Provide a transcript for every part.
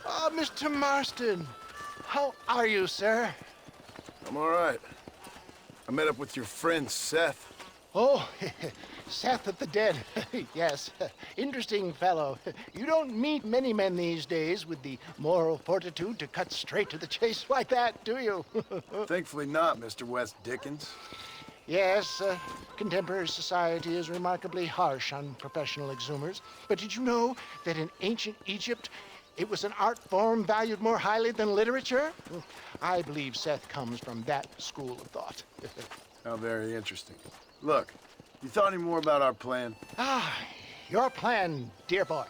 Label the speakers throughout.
Speaker 1: Oh, Mr. Marston. How are you, sir?
Speaker 2: I'm all right. I met up with your friend, Seth.
Speaker 1: Oh, Seth of the Dead. Yes, interesting fellow. You don't meet many men these days with the moral fortitude to cut straight to the chase like that, do you?
Speaker 2: Thankfully not, Mr. West Dickens.
Speaker 1: Yes, contemporary society is remarkably harsh on professional exhumers. But did you know that in ancient Egypt, it was an art form valued more highly than literature? I believe Seth comes from that school of thought.
Speaker 2: How very interesting. Look, you thought any more about our plan?
Speaker 1: Ah, your plan, dear boy,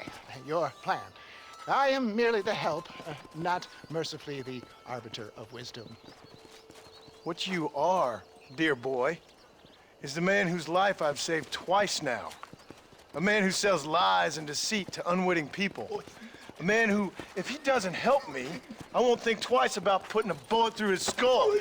Speaker 1: your plan. I am merely the help, not mercifully the arbiter of wisdom.
Speaker 3: What you are, dear boy, is the man whose life I've saved twice now. A man who sells lies and deceit to unwitting people. A man who, if he doesn't help me, I won't think twice about putting a bullet through his skull,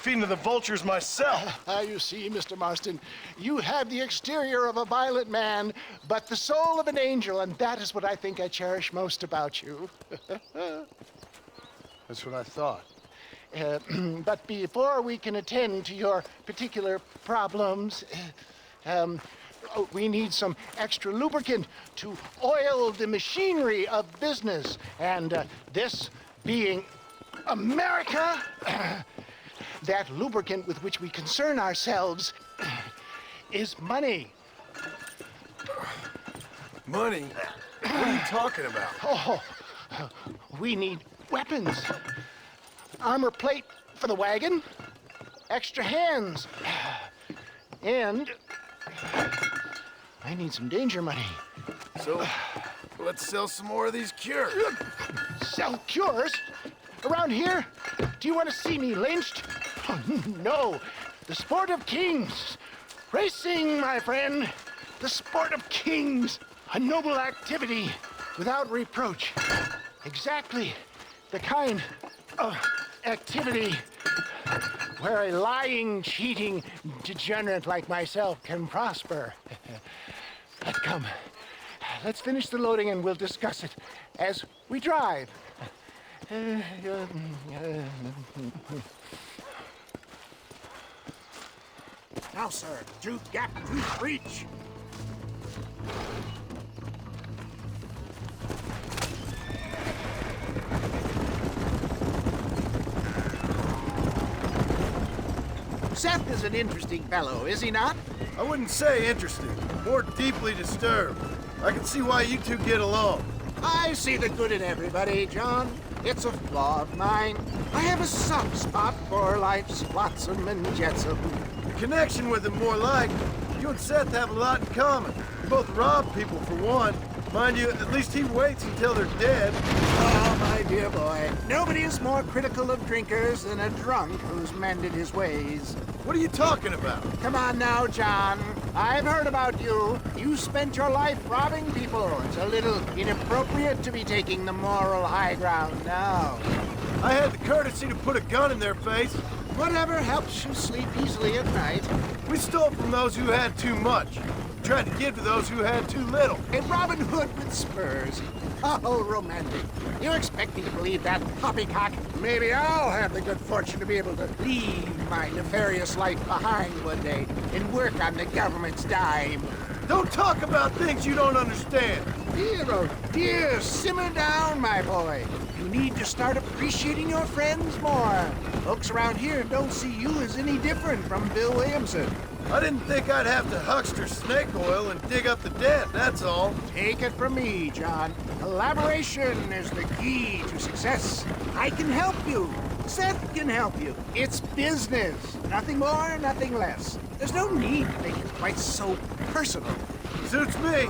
Speaker 3: feeding to the vultures myself.
Speaker 1: You see, Mr. Marston, you have the exterior of a violent man, but the soul of an angel, and that is what I think I cherish most about you.
Speaker 3: That's what I thought.
Speaker 1: But before we can attend to your particular problems, we need some extra lubricant to oil the machinery of business. And this being America, that lubricant with which we concern ourselves is money.
Speaker 2: Money? What are you talking about?
Speaker 1: Oh, we need weapons. Armor plate for the wagon, extra hands, and I need some danger money.
Speaker 2: So, let's sell some more of these cures.
Speaker 1: Sell cures? Around here? Do you want to see me lynched? Oh, no, the sport of kings. Racing, my friend, the sport of kings. A noble activity without reproach. Exactly the kind of activity where a lying, cheating degenerate like myself can prosper. But come, let's finish the loading and we'll discuss it as we drive.
Speaker 4: Now, sir, tooth gap, tooth reach. Seth is an interesting fellow, is he not?
Speaker 2: I wouldn't say interesting, more deeply disturbed. I can see why you two get along.
Speaker 4: I see the good in everybody, John. It's a flaw of mine. I have a soft spot for life's flotsam and jetsam.
Speaker 2: The connection with him more like, you and Seth have a lot in common. You both rob people for one. Mind you, at least he waits until they're dead.
Speaker 4: Oh, my dear boy. Nobody is more critical of drinkers than a drunk who's mended his ways.
Speaker 2: What are you talking about?
Speaker 4: Come on now, John. I've heard about you. You spent your life robbing people. It's a little inappropriate to be taking the moral high ground now.
Speaker 2: I had the courtesy to put a gun in their face.
Speaker 4: Whatever helps you sleep easily at night.
Speaker 2: We stole from those who had too much. Tried to give to those who had too little.
Speaker 4: A Robin Hood with spurs. Oh, romantic. You expect me to believe that poppycock? Maybe I'll have the good fortune to be able to leave my nefarious life behind one day and work on the government's dime.
Speaker 2: Don't talk about things you don't understand.
Speaker 4: Dear, oh dear, simmer down, my boy. You need to start appreciating your friends more. Folks around here don't see you as any different from Bill Williamson.
Speaker 2: I didn't think I'd have to huckster snake oil and dig up the dead, that's all.
Speaker 4: Take it from me, John. Collaboration is the key to success. I can help you. Seth can help you. It's business. Nothing more, nothing less. There's no need to make it quite so personal.
Speaker 2: Suits me.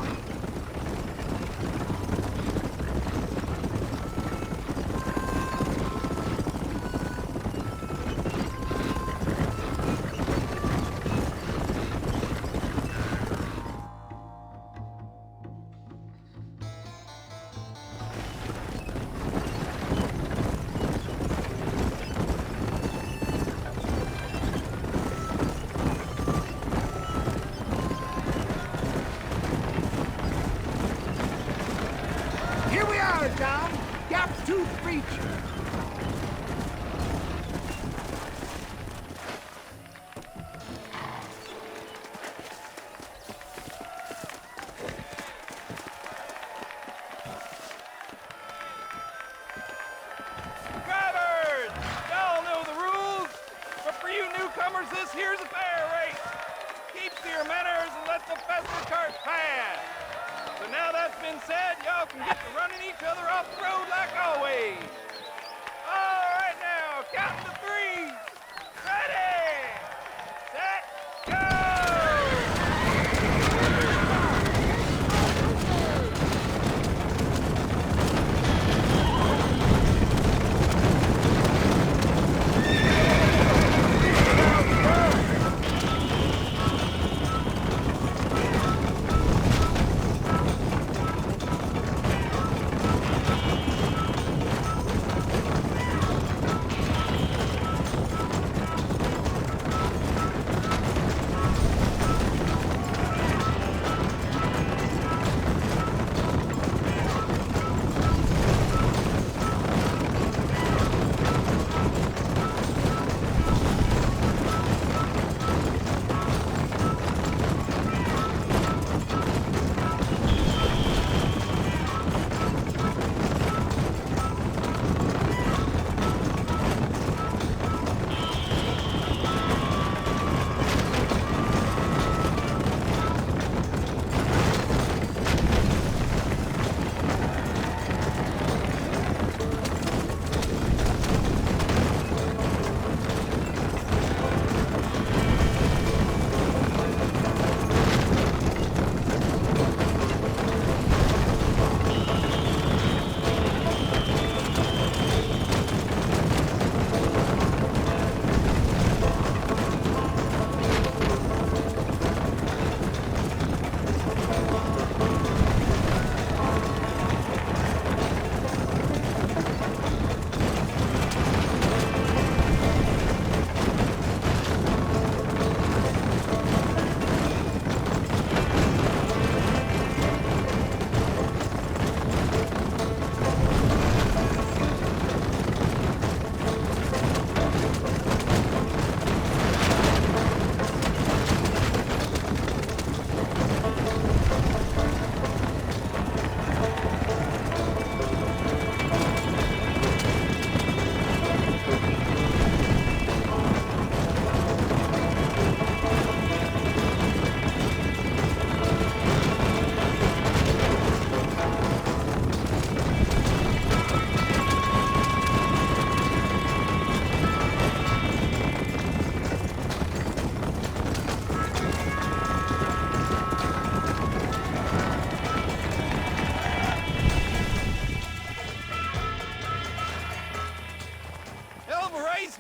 Speaker 4: got it, John. Gap tooth breach.
Speaker 5: Drivers! Y'all know the rules, but for you newcomers, this here's a fair race. Keep to your manners and let the faster cart pass. So now that's been said, y'all can get to running each other off the road like always. All right now, counting to three. Ready, set, go!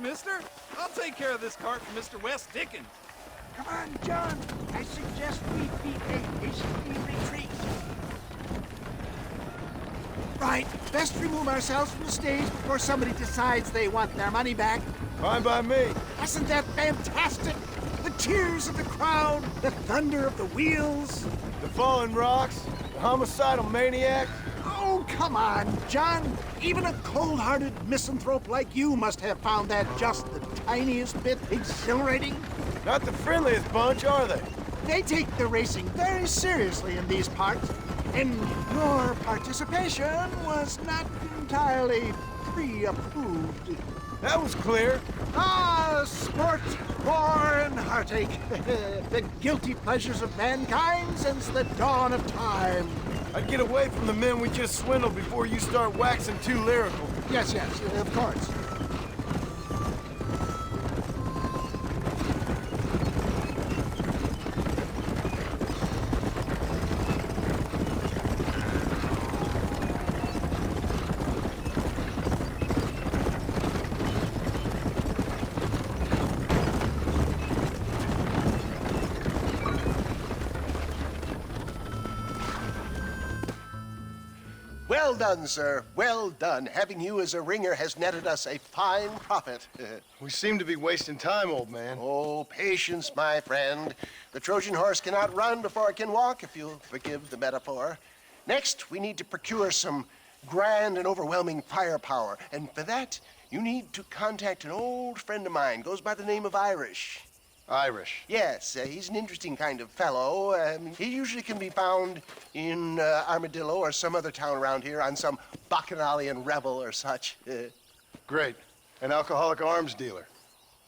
Speaker 5: Mister. I'll take care of this cart for Mr. West Dickens.
Speaker 4: Come on, John. I suggest we beat a hasty retreat. Right. Best remove ourselves from the stage before somebody decides they want their money back.
Speaker 2: Fine by me.
Speaker 4: Wasn't that fantastic? The cheers of the crowd, the thunder of the wheels.
Speaker 2: The falling rocks, the homicidal maniac.
Speaker 4: Oh, come on, John. Even a cold-hearted misanthrope like you must have found that just the tiniest bit exhilarating.
Speaker 2: Not the friendliest bunch, are they?
Speaker 4: They take the racing very seriously in these parts, and your participation was not entirely pre-approved.
Speaker 2: That was clear.
Speaker 4: Ah, sport, war, and heartache. The guilty pleasures of mankind since the dawn of time.
Speaker 2: I'd get away from the men we just swindled before you start waxing too lyrical.
Speaker 4: Yes, of course.
Speaker 6: Well done, sir. Well done. Having you as a ringer has netted us a fine profit.
Speaker 3: We seem to be wasting time, old man.
Speaker 6: Oh, patience, my friend. The Trojan horse cannot run before it can walk, if you'll forgive the metaphor. Next, we need to procure some grand and overwhelming firepower. And for that, you need to contact an old friend of mine, goes by the name of Irish.
Speaker 3: Irish.
Speaker 6: Yes, he's an interesting kind of fellow. He usually can be found in Armadillo or some other town around here on some bacchanalian revel or such.
Speaker 3: Great. An alcoholic arms dealer.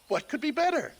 Speaker 6: What could be better?